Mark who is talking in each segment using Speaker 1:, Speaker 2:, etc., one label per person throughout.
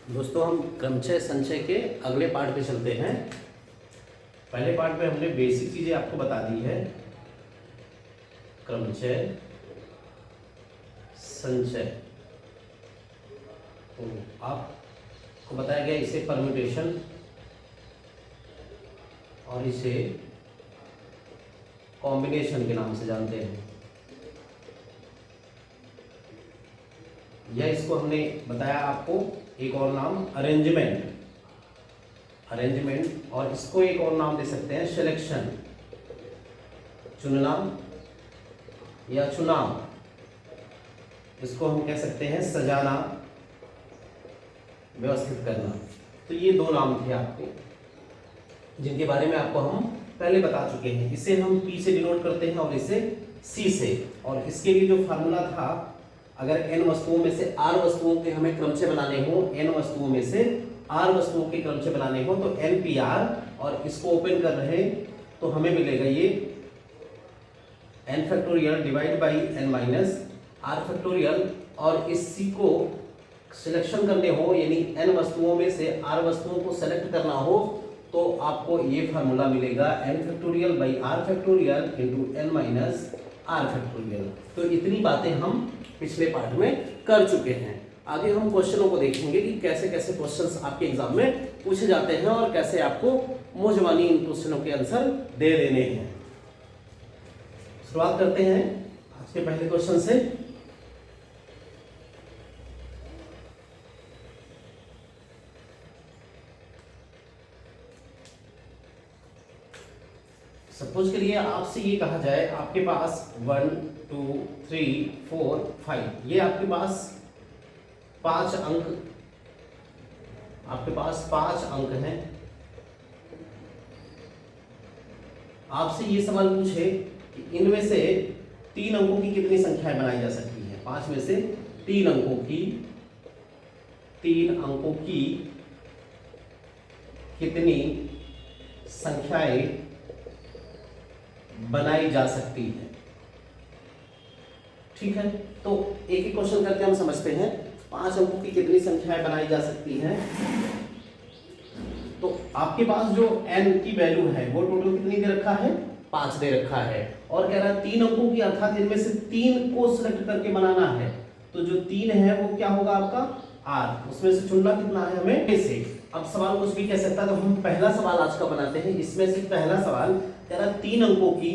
Speaker 1: दोस्तों हम क्रमचय संचय के अगले पार्ट पे चलते हैं। पहले पार्ट में हमने बेसिक चीजें आपको बता दी है, क्रमचय संचय। तो आपको बताया गया इसे परम्यूटेशन और इसे कॉम्बिनेशन के नाम से जानते हैं, या इसको हमने बताया आपको एक और नाम अरेंजमेंट, और इसको एक और नाम दे सकते हैं सिलेक्शन, चुनना या चुनाव। इसको हम कह सकते हैं सजाना, व्यवस्थित करना। तो ये दो नाम थे आपके, जिनके बारे में आपको हम पहले बता चुके हैं। इसे हम P से डिनोट करते हैं और इसे C से। और इसके लिए जो फार्मूला था, अगर n वस्तुओं में से r वस्तुओं के हमें क्रमचय बनाने हो, n वस्तुओं में से r वस्तुओं के क्रमचय बनाने हो तो NPR, और इसको ओपन कर रहे तो हमें मिलेगा ये n factorial divide by n minus r factorial. और इस C को सिलेक्शन करने हो, यानी n वस्तुओं में से r वस्तुओं को सेलेक्ट करना हो, तो आपको ये फार्मूला मिलेगा n factorial by r factorial into n minus r factorial. तो इतनी बातें हम पिछले पार्ट में कर चुके हैं। आगे हम क्वेश्चनों को देखेंगे कि कैसे कैसे क्वेश्चंस आपके एग्जाम में पूछे जाते हैं और कैसे आपको मौजवानी इन क्वेश्चनों के आंसर दे देने हैं। शुरुआत करते हैं आज के पहले क्वेश्चन से। सपोज के लिए आपसे ये कहा जाए आपके पास 1 2 3 4 5, ये आपके पास 5 अंक, आपके पास 5 अंक हैं। आपसे ये सवाल पूछे कि इनमें से 3 अंकों की कितनी संख्याएं बनाई जा सकती हैं। 5 में से 3 अंकों की कितनी संख्याएं बनाई जा सकती है। ठीक है, तो एक एक क्वेश्चन करके हम समझते हैं 5 अंकों की कितनी संख्याएं बनाई जा सकती हैं। तो आपके पास जो n की वैल्यू है वो टोटल कितनी दे रखा है, 5 दे रखा है। और कह रहा है 3 अंकों की, अर्थात इनमें से 3 को सिलेक्ट करके बनाना है। तो जो 3 है वो क्या होगा आपका r, उसमें से चुनना कितना है हमें से। अब सवाल कुछ भी कह सकता है, तो हम पहला सवाल आज का बनाते हैं। इसमें से पहला सवाल कह रहा है 3 अंकों की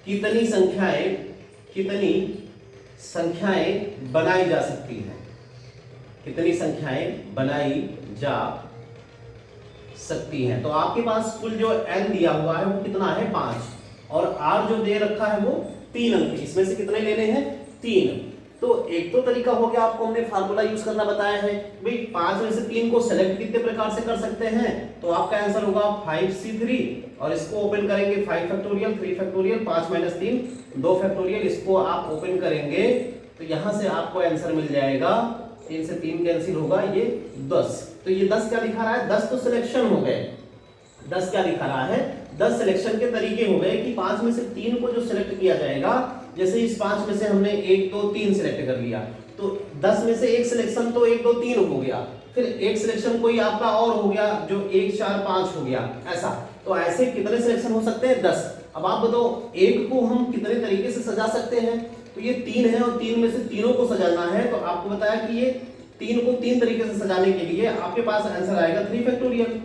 Speaker 1: कितनी संख्याएं बनाई जा सकती हैं, कितनी संख्याएं बनाई जा सकती हैं। तो आपके पास कुल जो n दिया हुआ है वो कितना है 5, और r जो दे रखा है वो 3 अंक। इसमें से कितने लेने हैं, 3। तो एक तो तरीका हो गया, आपको हमने फार्मूला यूज करना बताया है भाई, 5 में से 3 को सेलेक्ट कितने प्रकार से कर सकते हैं। तो आपका आंसर होगा 5C3, और इसको ओपन करेंगे 5 फैक्टोरियल 3 फैक्टोरियल 5 माइनस 3 2 फैक्टोरियल, इसको आप ओपन करेंगे तो यहां से आपको आंसर मिल जाएगा, 3 से 3 कैंसिल होगा, ये 10। तो ये 10 क्या दिखा रहा है, 10 तो सिलेक्शन हो गए। 10 क्या दिखा रहा है, 10 सिलेक्शन के तरीके हो गए कि 5 में से 3 को जो सिलेक्ट किया जाएगा, जैसे इस 5 में से हमने 1 2 3 सिलेक्ट कर लिया, तो 10 में से एक सिलेक्शन तो 1 2 3 हो गया, फिर एक सिलेक्शन कोई आपका और हो गया जो 1 4 5 हो गया, ऐसा। तो ऐसे कितने सिलेक्शन हो सकते हैं, 10। अब आप बताओ एक को हम कितने तरीके से सजा सकते हैं। तो ये 3 है और 3 में से तीनों को सजाना है। तो आपको बताया कि ये 3 को 3 तरीके से सजाने के लिए आपके पास आंसर आएगा 3 फैक्टोरियल।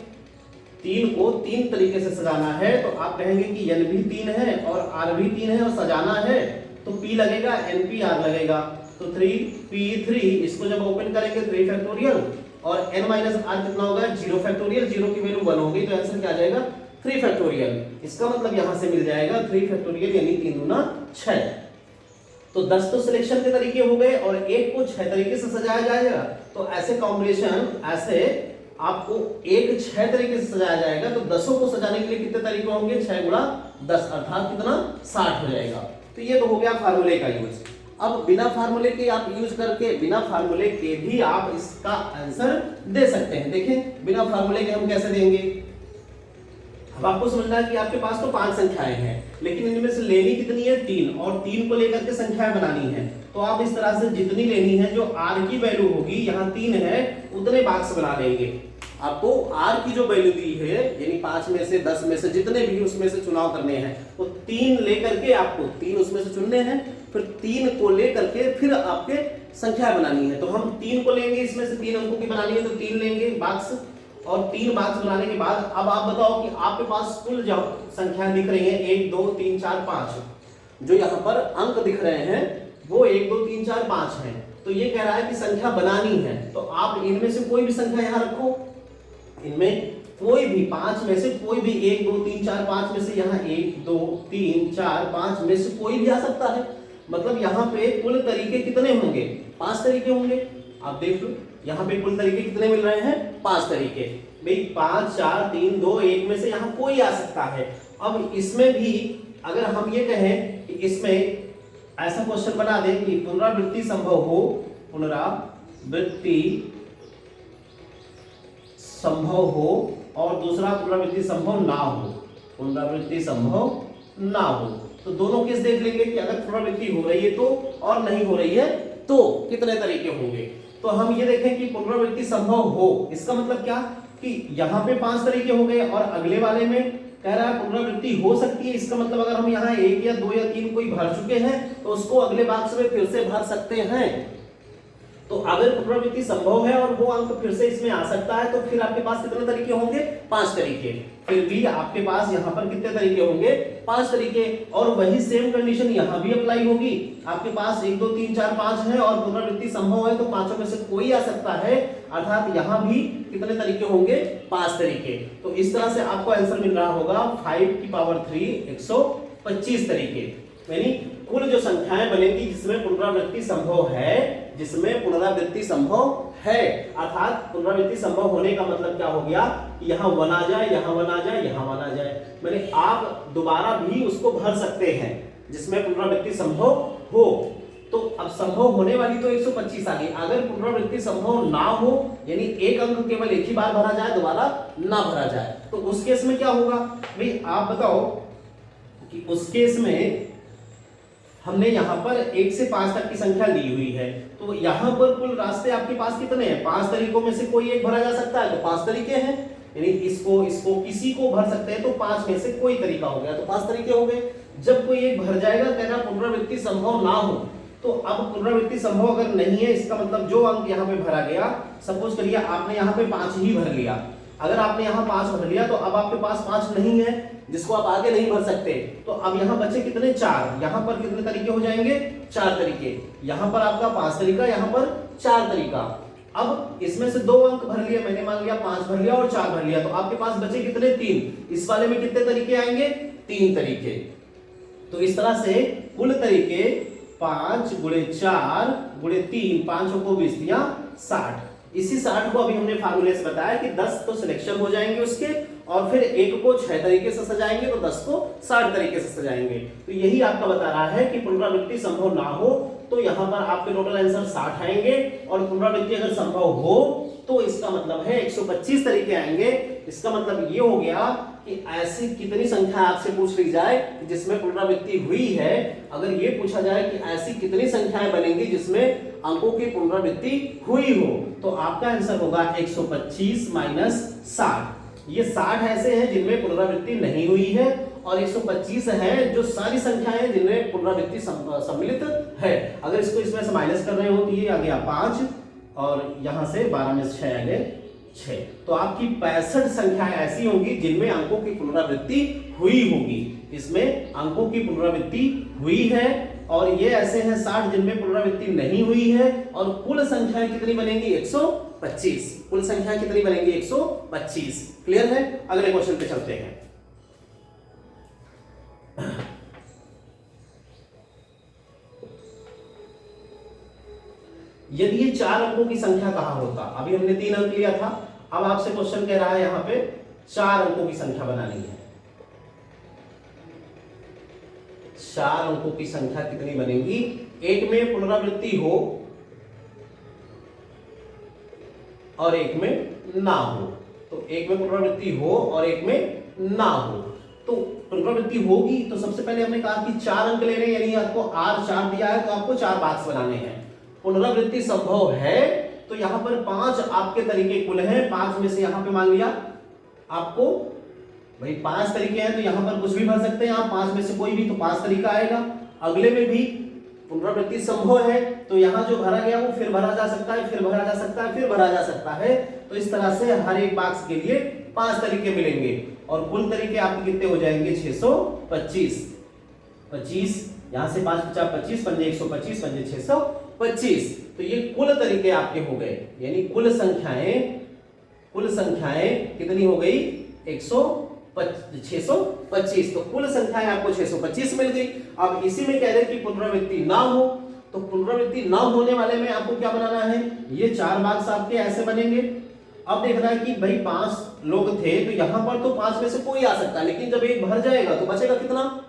Speaker 1: 3 को 3 तरीके से सजाना है, तो आप कहेंगे कि n भी 3 है और r भी 3 है और सजाना है, तो p लगेगा, NPR लगेगा। तो 3p3, इसको जब ओपन करेंगे 3 फैक्टोरियल, और n माइनस r कितना होगा, 0 फैक्टोरियल, 0 की वैल्यू 1 होगी, तो आंसर क्या आ जाएगा 3 फैक्टोरियल। इसका मतलब यहां से मिल जाएगा 3 फैक्टोरियल, यानी 3 दूना 6। तो 10 तो सिलेक्शन के तरीके हो गए, और एक को 6 तरीके से सजाया जाएगा। तो ऐसे कॉम्बिनेशन, ऐसे आपको एक 6 तरीके से सजाया जाएगा। तो 10 को सजाने के लिए कितने तरीके होंगे, 6 गुणा 10, अर्थात कितना 60 हो जाएगा। तो ये तो हो गया फार्मूले का यूज। अब बिना फार्मूले के आप यूज करके, बिना फार्मूले के भी आप इसका आंसर दे सकते हैं। देखें बिना फार्मूले के हम कैसे देंगे। अब आपको समझना है कि आपके पास तो 5 संख्याएं हैं, लेकिन इनमें से लेनी कितनी है 3, और 3 को लेकर के संख्याएं बनानी है। तो आप इस तरह से जितनी लेनी है, जो r की वैल्यू होगी, यहाँ 3 है, उतने बॉक्स बना लेंगे। आपको r की जो वैल्यू दी है, यानी 5 में से 10 में से जितने भी उसमें से चुनाव करने हैं, तो 3 लेकर के आपको 3 उसमें से चुनने हैं, फिर 3 को लेकर के फिर आपके संख्या बनानी है। तो हम 3 को लेंगे, इसमें से 3 अंकों की बनानी है, तो 3 लेंगे बॉक्स, और 3 बॉक्स बनाने के बाद अब आप बताओ कि आपके पास कुल जो संख्याएं दिख रही हैं 1 2 3 4 5, जो यहाँ पर अंक दिख रहे हैं वो 1 2 3 4 5 हैं। तो ये कह रहा है कि संख्या बनानी है, तो आप इनमें से कोई भी संख्या यहाँ रखो, इनमें कोई भी 5 में से कोई भी 1 2 3 4 5 में से यहाँ 1 2 3 4 5 में से कोई भी आ सकता है। मतलब यहाँ पे कुल तरीके कितने होंगे, 5 तरीके होंगे। आप देख लो यहाँ पे कुल तरीके कितने मिल रहे हैं, 5 तरीके। भाई 5 4 3 2 1 में से यहाँ कोई आ सकता है। अब इसमें भी अगर हम ये कहें कि इसमें ऐसा क्वेश्चन बना दें कि पुनरावृत्ति संभव हो, पुनरावृत्ति संभव हो, और दूसरा पुनरावृत्ति संभव ना हो, पुनरावृत्ति संभव ना हो, तो दोनों केस देख लेंगे कि अगर पुनरावृत्ति हो रही है तो, और नहीं हो रही है तो कितने तरीके होंगे। तो हम ये देखें कि पुनरावृत्ति संभव हो, इसका मतलब क्या कि यहाँ पे 5 तरीके हो गए, और अगले वाले में कह रहा है पुनरावृत्ति हो सकती है। इसका मतलब अगर हम यहाँ 1 या 2 या 3 कोई भर चुके हैं, तो उसको अगले बॉक्स में फिर से भर सकते हैं। तो अगर पुनरावृत्ति संभव है और वो अंक फिर से इसमें आ सकता है, तो फिर आपके पास कितने तरीके होंगे, 5 तरीके। फिर भी आपके पास यहाँ पर कितने तरीके होंगे, 5 तरीके। और वही सेम कंडीशन यहाँ भी अप्लाई होगी। आपके पास 1 2 3 4 5 है और पुनरावृत्ति संभव है, तो पांचों में से कोई आ सकता है, अर्थात यहाँ भी कितने तरीके होंगे, 5 तरीके। तो इस तरह से आपको आंसर मिल रहा होगा 5 की पावर 3 125 तरीके। यानी कुल जो संख्याएं बनेगी जिसमें पुनरावृत्ति संभव है, जिसमें पुनरावृत्ति संभव है, अर्थात पुनरावृत्ति संभव होने का मतलब क्या हो गया कि यहाँ 1 आ जाए, यहाँ 1 आ जाए, यहाँ 1 आ जाए। मैंने आप दोबारा भी उसको भर सकते हैं जिसमें पुनरावृत्ति संभव हो। तो अब संभव होने वाली तो 125 आ गई। अगर पुनरावृत्ति संभव ना हो, यानी एक अंक केवल एक ही बार भरा जाए, दोबारा ना भरा जाए, तो उस केस में क्या होगा भाई, आप बताओ कि उस केस में हमने यहाँ पर 1 से 5 तक की संख्या दी हुई है, तो यहाँ पर कुल रास्ते आपके पास कितने हैं, 5 तरीकों में से कोई एक भरा जा सकता है, तो 5 तरीके हैं। यानी इसको इसको किसी को भर सकते हैं, तो 5 में से कोई तरीका हो गया, तो 5 तरीके हो गए। जब कोई एक भर जाएगा, कहना पुनरावृत्ति संभव ना हो, तो अब पुनरावृत्ति संभव अगर नहीं है, इसका मतलब जो अंक यहाँ पे भरा गया, सपोज करिए आपने यहाँ पे 5 ही भर लिया। अगर आपने यहाँ 5 भर लिया, तो अब आपके पास 5 नहीं है जिसको आप आगे नहीं भर सकते, तो अब यहाँ बचे कितने, 4। यहाँ पर कितने तरीके हो जाएंगे, 4 तरीके। यहाँ पर आपका 5 तरीका, यहाँ पर 4 तरीका। अब इसमें से 2 अंक भर लिए, मैंने मान लिया 5 भर लिया और 4 भर लिया, तो आपके पास बचे कितने, 3। इस वाले में कितने तरीके आएंगे, 3 तरीके। तो इस तरह से कुल तरीके 5 गुणे 4 गुणे 3, 5 को 20 दिया 60। इसी 60 को अभी हमने फार्मूले से बताया कि 10 तो सिलेक्शन हो जाएंगे उसके, और फिर 1 को 6 तरीके से सजाएंगे, तो 10 को 60 तरीके से सजाएंगे। तो यही आपका बता रहा है कि पुनरावृत्ति संभव ना हो, तो यहाँ पर आपके टोटल आंसर 60 आएंगे, और पुनरावृत्ति अगर संभव हो तो इसका मतलब है 125 तरीके आएंगे। इसका मतलब ये हो गया कि ऐसी कितनी संख्या आपसे पूछ ली जाए जिसमें पुनरावृत्ति हुई है। अगर ये पूछा जाए कि ऐसी कितनी संख्याएं बनेंगी जिसमें अंकों की पुनरावृत्ति हुई हो, तो आपका आंसर होगा 125 माइनस 60। ये 60 ऐसे हैं जिनमें पुनरावृत्ति नहीं हुई है, और 125 है जो सारी संख्याएं जिनमें पुनरावृत्ति सम्मिलित है। अगर इसको इसमें से माइनस कर रहे हो, तो ये आ गया 5, और यहां से 12 में से 6 आ गए 6। तो आपकी 65 संख्याएं ऐसी होंगी जिनमें अंकों की पुनरावृत्ति हुई होगी। इसमें अंकों की पुनरावृत्ति हुई है, और ये ऐसे हैं 60 जिनमें पुनरावृत्ति नहीं हुई है। और कुल संख्याएं कितनी बनेंगी, 125। कुल संख्या कितनी बनेंगी, 125। क्लियर है। अगले क्वेश्चन पे चलते हैं। यदि ये 4 अंकों की संख्या कहां होता, अभी हमने 3 अंक लिया था, अब आपसे क्वेश्चन कह रहा है यहां पे 4 अंकों की संख्या बनानी है। 4 अंकों की संख्या कितनी बनेगी, एक में पुनरावृत्ति हो और एक में ना हो। तो एक में पुनरावृत्ति हो और एक में ना हो। तो पुनरावृत्ति होगी तो सबसे पहले हमने कहा कि 4 अंक लेने, यानी आपको R4 दिया है तो आपको 4 बॉक्स बनाने हैं। पुनरावृत्ति संभव है तो यहाँ पर 5 आपके तरीके कुल हैं, 5 में से यहाँ पे मान लिया आपको भाई 5 तरीके हैं, तो यहाँ पर कुछ भी भर सकते हैं आप, 5 में से कोई भी, तो 5 तरीका आएगा। अगले में भी पुनरावृत्ति संभव है तो यहाँ जो भरा गया वो फिर भरा जा सकता है, फिर भरा जा सकता है, फिर भरा जा सकता है। तो इस तरह से हर एक बॉक्स के लिए 5 तरीके मिलेंगे और कुल तरीके आपके कितने हो जाएंगे 625। 25 यहाँ से 5 50 25 पंजे 125 पंजे 625। तो ये कुल तरीके आपके हो गए, यानी कुल संख्याएं कितनी हो गई 625। तो कुल संख्याएं आपको 625 मिल गई। अब इसी में कह रहे कि पुनरावृत्ति ना हो, तो पुनरावृत्ति ना होने वाले में आपको क्या बनाना है, ये 4 बॉक्स आपके ऐसे बनेंगे। अब देखना है कि भाई 5 लोग थे तो यहां पर तो 5 में से कोई आ सकता है, लेकिन जब एक भर जाएगा तो बचेगा कितना,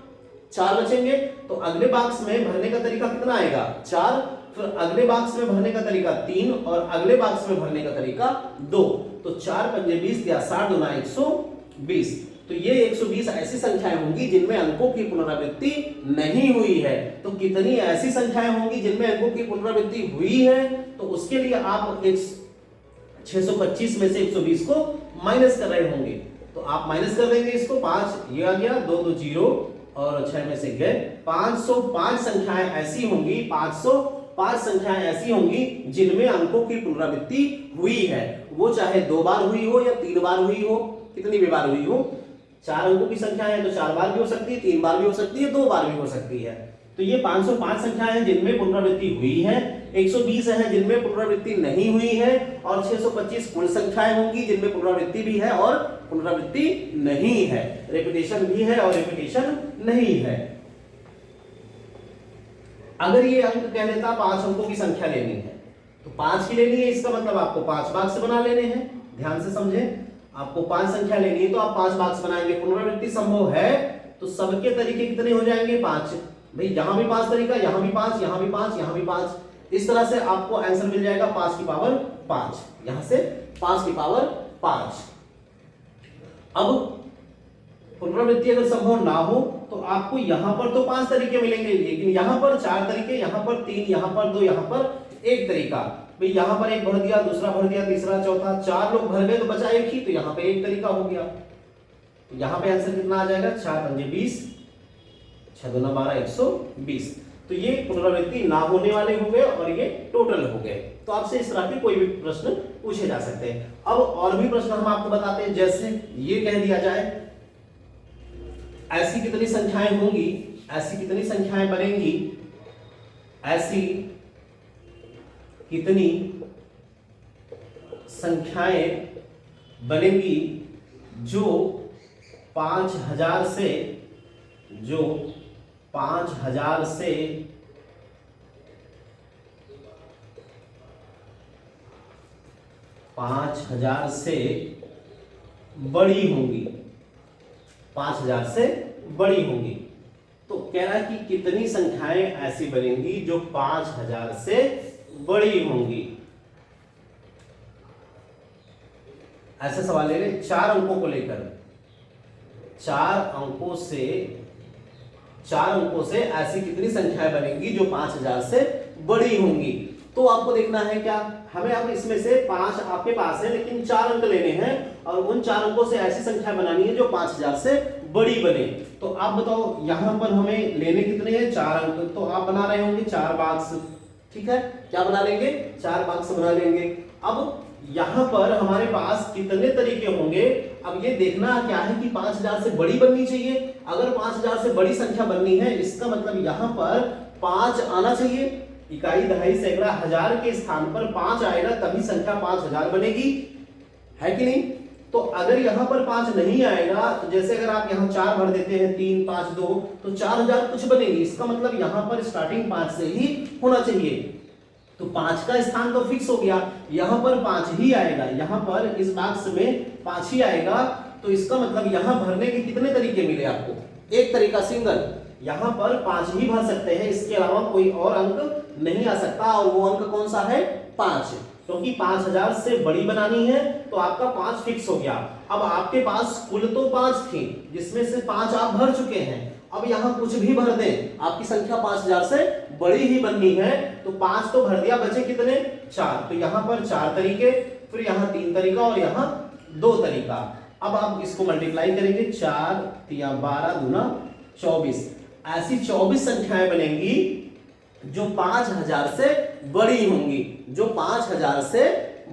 Speaker 1: 4 बचेंगे। तो अगले बॉक्स में भरने का तरीका कितना आएगा 4, फिर अगले बॉक्स में भरने का तरीका 3 और अगले बॉक्स में भरने का तरीका 2। तो 4 पंजे 20 या 60 दूना 120। तो ये 120 ऐसी संख्याएं होंगी जिनमें अंकों की पुनरावृत्ति नहीं हुई है। तो कितनी ऐसी संख्याएं होंगी जिनमें अंकों की पुनरावृत्ति हुई है, तो उसके लिए आप 625 में से 120 को माइनस कर रहे होंगे। तो आप माइनस कर देंगे इसको, 5 ये आ गया, 2 2 0 और 6 में से गए। 505 संख्याएं ऐसी होंगी, 505 संख्याएं ऐसी होंगी जिनमें अंकों की पुनरावृत्ति हुई है, वो चाहे 2 बार हुई हो या 3 बार हुई हो, कितनी भी बार हुई हो। 4 अंकों की संख्या है तो 4 बार भी हो सकती है, 3 बार भी हो सकती है, 2 बार भी हो सकती है। तो ये 505 संख्याएं हैं जिनमें पुनरावृत्ति हुई है, 120 है जिनमें पुनरावृत्ति नहीं हुई है और 625 कुल संख्याएं होंगी जिनमें पुनरावृत्ति भी है और पुनरावृत्ति नहीं है, रिपीटेशन भी है और रिपीटेशन नहीं है। अगर ये अंक कह देता 5 अंकों की संख्या लेनी है तो 5 की लेनी है, इसका मतलब आपको 5 बॉक्स बना लेने हैं। ध्यान से समझें, आपको 5 संख्या लेनी है तो आप 5 बॉक्स बनाएंगे। पुनरावृत्ति संभव है तो सबके तरीके कितने हो जाएंगे 5। भाई यहां भी 5 तरीका, यहां भी 5, यहां भी 5, यहां भी 5। इस तरह से आपको आंसर मिल जाएगा 5 की पावर 5, यहां से 5 की पावर 5। अब पुनरावृत्ति अगर संभव ना हो तो आपको यहां पर तो 5 तरीके मिलेंगे, लेकिन यहां पर 4 तरीके, यहां पर 3, यहां पर 2, यहां पर 1 तरीका। भाई यहां पर एक भर दिया, दूसरा भर दिया, तीसरा, चौथा, 4 लोग भर गए तो बचा एक ही, तो यहां पे 1 तरीका हो गया। तो यहां पे आंसर कितना आ जाएगा 4 पंजे 20, 6 दूना 12, 120। तो ये पुनरावृत्ति ना होने वाले हो गए और ये टोटल हो गए। तो आपसे इस तरह के कोई भी प्रश्न पूछे जा सकते हैं। अब और भी प्रश्न हम आपको बताते हैं, जैसे ये कह दिया जाए ऐसी कितनी संख्याएं होंगी, ऐसी कितनी संख्याएं बनेंगी, ऐसी कितनी संख्याएं बनेंगी जो 5000 से 5000 से बड़ी होंगी, 5000 से बड़ी होंगी। तो कह रहा है कि कितनी संख्याएं ऐसी बनेंगी जो 5000 से बड़ी होंगी। ऐसे सवाल ले लें 4 अंकों को लेकर, 4 अंकों से ऐसी कितनी संख्याएं बनेंगी जो 5000 से बड़ी होंगी। तो आपको देखना है क्या, हमें अब इसमें से 5 आपके पास है लेकिन 4 अंक लेने हैं और उन 4 अंकों से ऐसी संख्या बनानी है जो 5000 से बड़ी बने। तो आप बताओ यहां पर हमें लेने कितने हैं 4 अंक, तो आप बना रहे होंगे 4 बॉक्स, ठीक है, क्या बना लेंगे 4 बॉक्स बना लेंगे। अब यहां पर हमारे पास कितने तरीके होंगे, अब ये देखना क्या है कि 5000 से बड़ी बननी चाहिए। अगर 5000 से बड़ी संख्या बननी है इसका मतलब यहां पर 5 आना चाहिए, इकाई दहाई सैकड़ा हजार के स्थान पर 5 आएगा तभी संख्या 5000 बनेगी, है कि नहीं। तो अगर यहां पर 5 नहीं आएगा, तो जैसे अगर आप यहां 4 भर देते हैं 3 5 2 तो 4000 कुछ बनेगी, इसका मतलब यहां पर स्टार्टिंग 5 से ही होना चाहिए। तो 5 का स्थान तो फिक्स हो गया, यहां पर 5 ही आएगा, यहां पर इस बॉक्स में 5 ही आएगा। तो इसका मतलब यहां भरने के कितने तरीके मिले आपको, एक तरीका सिंगल, यहां पर 5 ही भर सकते हैं, इसके अलावा कोई और अंक नहीं आ सकता और वो अंक कौन सा है 5। क्योंकि 5000 से बड़ी बनानी है तो आपका 5 फिक्स हो गया। अब आपके पास कुल तो 5 थी, जिसमें से 5 आप भर चुके हैं। अब यहां कुछ भी भर दें, आपकी संख्या 5000 से बड़ी ही बननी है, तो 5 तो भर दिया, बचे कितने 4। तो यहां पर 4 तरीके, फिर यहां 3 तरीका और यहां 2 तरीका। अब आप इसको मल्टीप्लाई करेंगे, 4 या 12 दूना 24। ऐसी 24 संख्याएं बनेंगी जो 5000 से बड़ी होंगी, जो 5000 से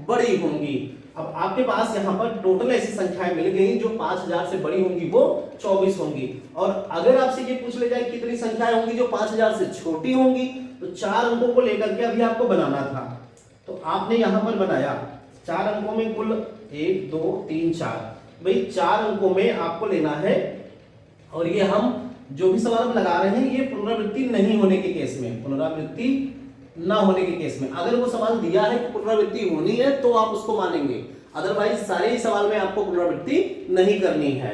Speaker 1: बड़ी होंगी। अब आपके पास यहां पर टोटल ऐसी संख्याएं मिल गई जो 5000 से बड़ी होंगी, वो 24 होंगी। और अगर आपसे ये पूछ ले जाए कितनी संख्याएं होंगी जो 5000 से छोटी होंगी, तो 4 अंकों को लेकर के अभी आपको बनाना था। तो आपने यहां पर बनाया 4 अंकों में कुल 1 2 3 4, भाई 4 अंकों में आपको लेना है। और ये हम जो भी सवाल हम लगा रहे हैं ये पुनरावृत्ति नहीं होने के केस में, पुनरावृत्ति ना होने के केस में। अगर वो सवाल दिया है कि पुनरावृत्ति होनी है तो आप उसको मानेंगे, अदरवाइज सारे ही सवाल में आपको पुनरावृत्ति नहीं करनी है।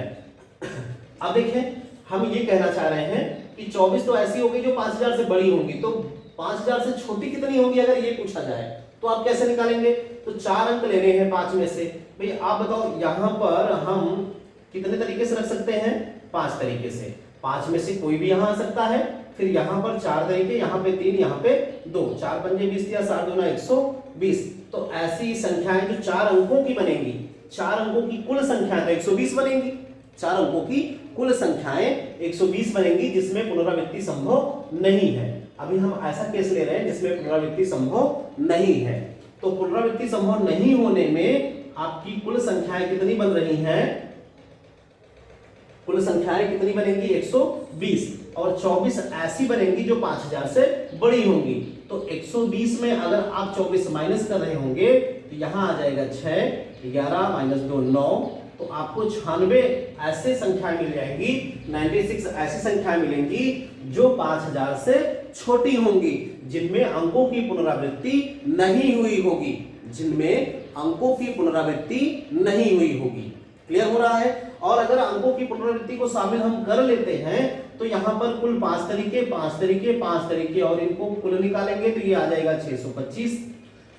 Speaker 1: अब देखें, हम ये कहना चाह रहे हैं कि 24 तो ऐसी होगी जो 5000 से बड़ी होंगी, तो 5000 से छोटी कितनी होगी अगर ये पूछा जाए तो आप कैसे निकालेंगे? तो 4 अंक लेने हैं 5 में से। भाई आप बताओ यहां पर हम कितने तरीके से रख सकते हैं? 5 तरीके से। 5 में से कोई भी यहां आ सकता है, फिर यहां पर 4 तरीके, यहां पे 3, यहां पे 2, 4 पंजे 20 या 7 दूना 120। तो ऐसी संख्याएं जो 4 अंकों की बनेंगी, 4 अंकों की कुल संख्याएं तो 120 बनेंगी। 4 अंकों की कुल संख्याएं 120 बनेंगी जिसमें पुनरावृत्ति संभव नहीं है। अभी हम ऐसा केस ले रहे हैं जिसमें पुनरावृत्ति संभव नहीं है। तो पुनरावृत्ति संभव नहीं होने में आपकी कुल संख्याएं कितनी बन रही हैं? कुल संख्याएं कितनी बनेंगी? 120। और 24 ऐसी बनेंगी जो 5000 से बड़ी होंगी। तो 120 में अगर आप 24 माइनस कर रहे होंगे तो यहां आ जाएगा 6, 11 माइनस 2 9, तो आपको 96 ऐसे संख्याएं मिल जाएंगी, 96 ऐसी संख्याएं मिलेंगी जो 5000 से छोटी होंगी, जिनमें अंकों की पुनरावृत्ति नहीं हुई होगी, जिनमें अंकों की पुनरावृत्ति नहीं हुई होगी। क्लियर हो रहा है? और अगर अंकों की पुनरावृत्ति को शामिल हम कर लेते हैं तो यहां पर कुल 5 तरीके 5 तरीके 5 तरीके और इनको कुल निकालेंगे तो ये आ जाएगा 625।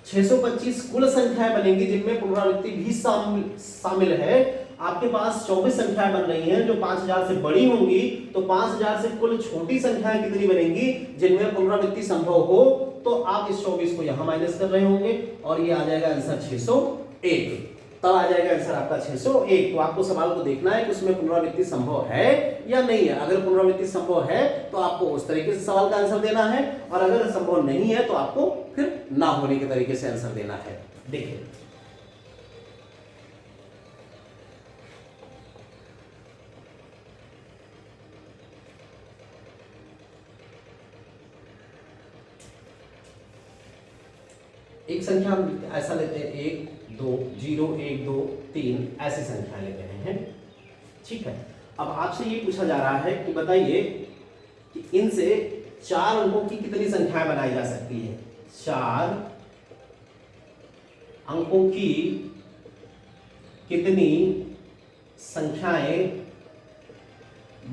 Speaker 1: 625 कुल संख्याएं बनेंगी जिनमें पुनरावृत्ति भी शामिल है। आपके पास 24 संख्याएं बन रही हैं जो 5000 से बड़ी होंगी, तो 5000 से कुल छोटी संख्याएं कितनी बनेंगी जिनमें पुनरावृत्ति संभव हो? तो आप इस 24 को यहां माइनस कर रहे होंगे और ये आ जाएगा आंसर 601। तब आ जाएगा आंसर आपका 601। तो आपको सवाल को देखना है कि उसमें पुनरावृत्ति संभव है या नहीं है। अगर पुनरावृत्ति संभव है तो आपको उस तरीके से सवाल का आंसर देना है, और अगर संभव नहीं है तो आपको फिर ना होने के तरीके से आंसर देना है। देखिए एक संख्या हम ऐसा लेते हैं 1 2 0 1 2 3 ऐसी संख्या लेते हैं, ठीक है। अब आपसे ये पूछा जा रहा है कि बताइए कि इनसे 4 अंकों की कितनी संख्याएं बनाई जा सकती है? 4 अंकों की कितनी संख्याएं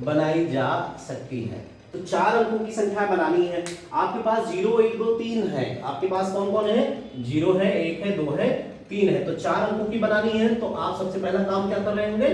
Speaker 1: बनाई जा सकती है? तो 4 अंकों की संख्या बनानी है। आपके पास 0 1 2 3 है। आपके पास कौन कौन है? 0 है, 1 है, 2 है, 3 है। तो 4 अंकों की बनानी है तो आप सबसे पहला काम क्या कर रहे होंगे?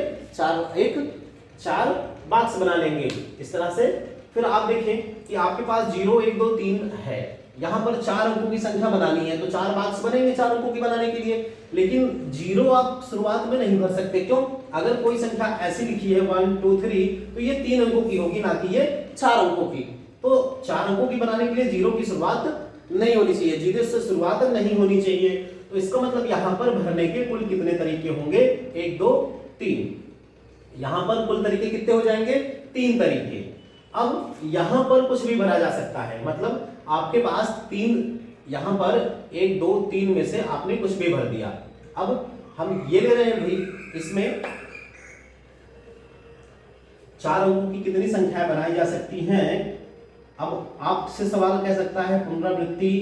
Speaker 1: 4 बॉक्स बना लेंगे इस तरह से। फिर आप देखें कि आपके पास 0 1 2 3 है, यहां पर 4 अंकों की संख्या बनानी है तो 4 बॉक्स बनेंगे 4 अंकों की बनाने के लिए। लेकिन 0 आप शुरुआत में नहीं भर सकते। क्यों? अगर कोई संख्या ऐसी लिखी है 1 2 3 तो ये 3 अंकों की होगी, ना कि ये 4 अंकों की। तो 4 अंकों की बनाने के लिए 0 की शुरुआत नहीं होनी चाहिए, 0 से शुरुआत नहीं होनी चाहिए। तो इसका मतलब यहां पर भरने के कुल कितने तरीके होंगे? 1 2 3। यहां पर कुल तरीके कितने हो जाएंगे? 3 तरीके। अब यहां पर कुछ भी भरा जा सकता है, मतलब आपके पास 3, यहां पर 1 2 3 में से आपने कुछ भी भर दिया। अब हम ये ले रहे हैं भाई, इसमें 4 अंकों की कितनी संख्याएं बनाई जा सकती हैं। अब आपसे सवाल कह सकता है पुनरावृत्ति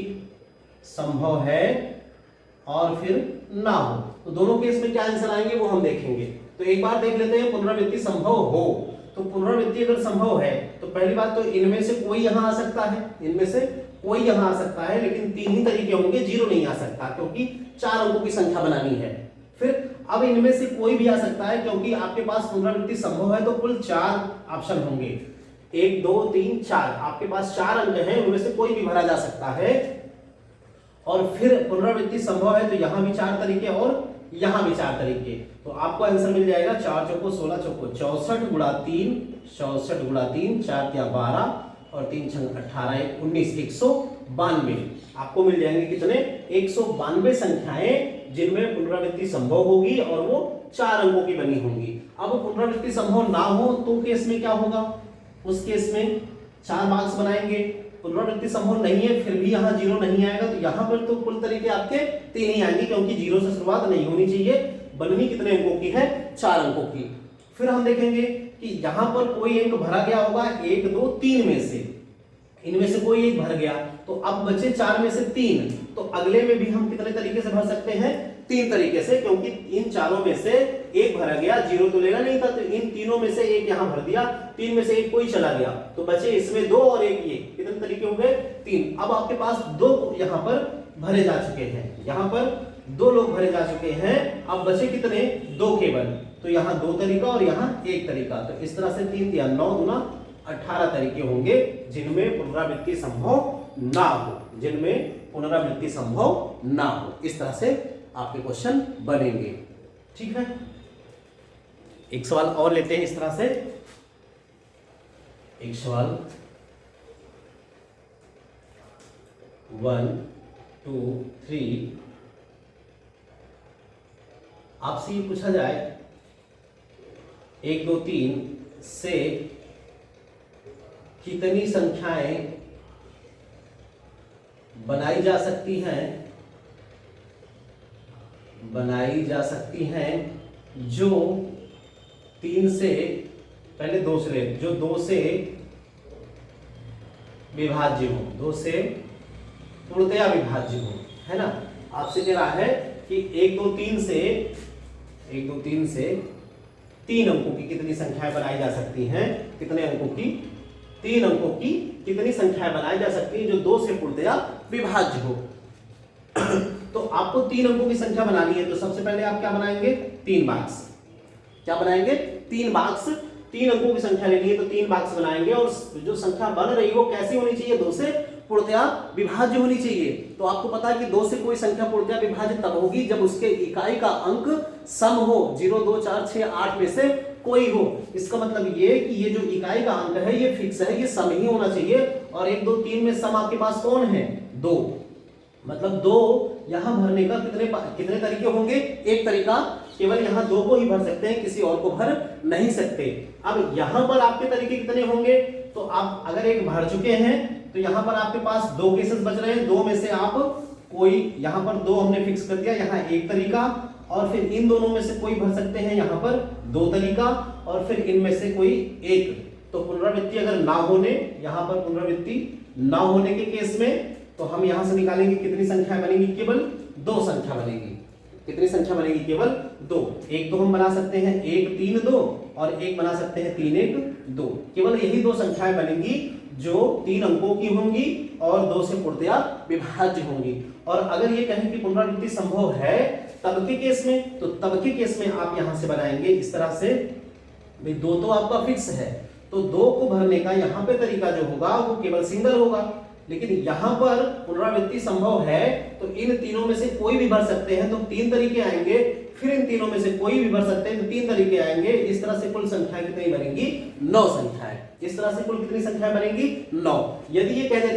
Speaker 1: संभव है और फिर ना हो, तो दोनों केस में क्या आंसर आएंगे वो हम देखेंगे। तो एक बार देख लेते हैं पुनरावृत्ति संभव हो। तो पुनरावृत्ति अगर संभव है तो पहली बात तो इनमें से कोई यहां आ सकता है, इनमें से कोई यहां आ सकता है, लेकिन 3 ही तरीके होंगे, 0 नहीं आ सकता क्योंकि 4 अंकों की संख्या बनानी है। फिर अब इनमें से कोई भी आ सकता है क्योंकि आपके पास पुनरावृत्ति संभव है तो कुल 4 ऑप्शन होंगे, 1 2 3 4, आपके पास 4 अंक हैं, उनमें से कोई भी भरा जा सकता है। और फिर पुनरावृत्ति संभव है तो यहां भी 4 तरीके और यहां भी 4 तरीके, तो आपको आंसर मिल जाएगा 4 चौको 16 चौको 64 गुणा 3, 64 गुणा 3, 4 या 12 और 3 छंग 18 19, 192 आपको मिल जाएंगे कितने, 192 संख्याएं जिनमें पुनरावृत्ति संभव होगी और वो 4 अंकों की बनी होंगी। अब पुनरावृत्ति संभव ना हो तो केस में क्या होगा, उस केस में 4 बॉक्स बनाएंगे। पुनरावृत्ति संभव नहीं है फिर भी यहाँ 0 नहीं आएगा, तो यहाँ पर तो कुल तरीके आपके 3 ही आएंगे क्योंकि 0 से शुरुआत नहीं होनी चाहिए। बननी कितने अंकों की है, 4 अंकों की। फिर हम देखेंगे कि यहाँ पर कोई अंक भरा गया होगा 1 2 3 में से, इनमें से कोई एक भर गया, तो अब बचे 4 में से 3, तो अगले में भी हम कितने तरीके से भर सकते हैं, 3 तरीके से, क्योंकि इन चारों में से एक भरा गया, 0 तो लेगा नहीं था, तो इन तीनों में से एक यहां भर दिया, 3 में से एक कोई चला गया, तो बचे इसमें 2 और एक ये, कितने तरीके हो गए, 3। अब आपके पास 2 यहां पर भरे जा चुके हैं, यहां पर 2 लोग भरे जा चुके हैं, अब बचे कितने, 2 केवल, तो यहां 2 तरीका और यहां 1 तरीका, तो इस तरह से 3 या 9 गुना 18 तरीके होंगे जिनमें पुनरावृत्ति संभव ना हो, जिनमें पुनरावृत्ति संभव ना हो। इस तरह से आपके क्वेश्चन बनेंगे। ठीक है, एक सवाल और लेते हैं इस तरह से। एक सवाल 1 2 3 आपसे ये पूछा जाए 1 2 3 से कितनी संख्याएं बनाई जा सकती हैं जो 3 से, पहले 2 से, जो 2 से विभाज्य हो, 2 से पूर्णतया विभाज्य हो, है ना। आपसे कह रहा है कि 1 2 3 से 3 अंकों की कितनी संख्याएं बनाई जा सकती हैं, कितने अंकों की, 3 अंकों की कितनी संख्याएं बनाई जा सकती हैं जो 2 से पूर्णतया विभाज्य हो। तो आपको 3 अंकों की संख्या बनानी है, तो सबसे पहले आप क्या बनाएंगे, 3 बॉक्स। क्या बनाएंगे, 3 बॉक्स। 3 अंकों की संख्या लेनी है तो 3 बॉक्स बनाएंगे, और जो संख्या बन रही है वो कैसी होनी चाहिए, 2 से पूर्णतया विभाज्य होनी चाहिए। तो आपको पता है कि 2 से कोई संख्या पूर्णतया विभाज्य तब होगी जब उसके इकाई का अंक सम हो, 0 2 4 6 8 में से कोई हो। इसका मतलब ये कि ये जो इकाई का अंक है ये फिक्स है, ये सम ही होना चाहिए। और 1 2 3 में सम आपके पास कौन है, 2, मतलब 2 यहां भरने का कितने तरीके होंगे, एक तरीका, केवल यहां 2 को ही भर सकते हैं, किसी और को भर नहीं सकते। अब यहां पर आपके तरीके कितने होंगे, तो आप अगर एक भर चुके हैं तो यहां पर आपके पास 2 केसेस बच रहे हैं, 2 में से आप कोई, यहां पर 2 हमने फिक्स कर दिया, यहां एक तरीका, और फिर इन दोनों में से कोई भर सकते हैं, यहां पर 2 तरीका, और फिर इनमें से कोई एक। तो पुनरावृत्ति अगर ना होने, यहां पर पुनरावृत्ति ना होने के केस में तो हम यहां से निकालेंगे कितनी संख्या बनेगी, केवल 2 संख्या बनेगी। कितनी संख्या बनेगी, केवल 2। एक तो हम बना सकते हैं 1 3 2, और एक बना सकते हैं 3 1 2। केवल यही 2 संख्याएं बनेंगी जो 3 अंकों की होंगी और 2 से पूर्णतया विभाज्य होंगी। और अगर ये कहें कि पुनरावृत्ति संभव है तब के केस में, तो तब के केस में आप यहां से बनाएंगे इस तरह से, भाई 2 तो आपका फिक्स है, तो 2 को भरने का यहां पे तरीका जो होगा वो केवल सिंगल होगा। लेकिन यहां पर पुनरावृत्ति संभव है तो इन तीनों में से कोई भी भर सकते हैं, तो 3 तरीके आएंगे, फिर इन तीनों में से कोई भी भर सकते हैं तो 3 तरीके आएंगे। इस तरह से कुल संख्या कितनी बनेगी, 9 संख्याएं। इस तरह से कुल कितनी संख्या बनेगी, 9। यदि ये कह देता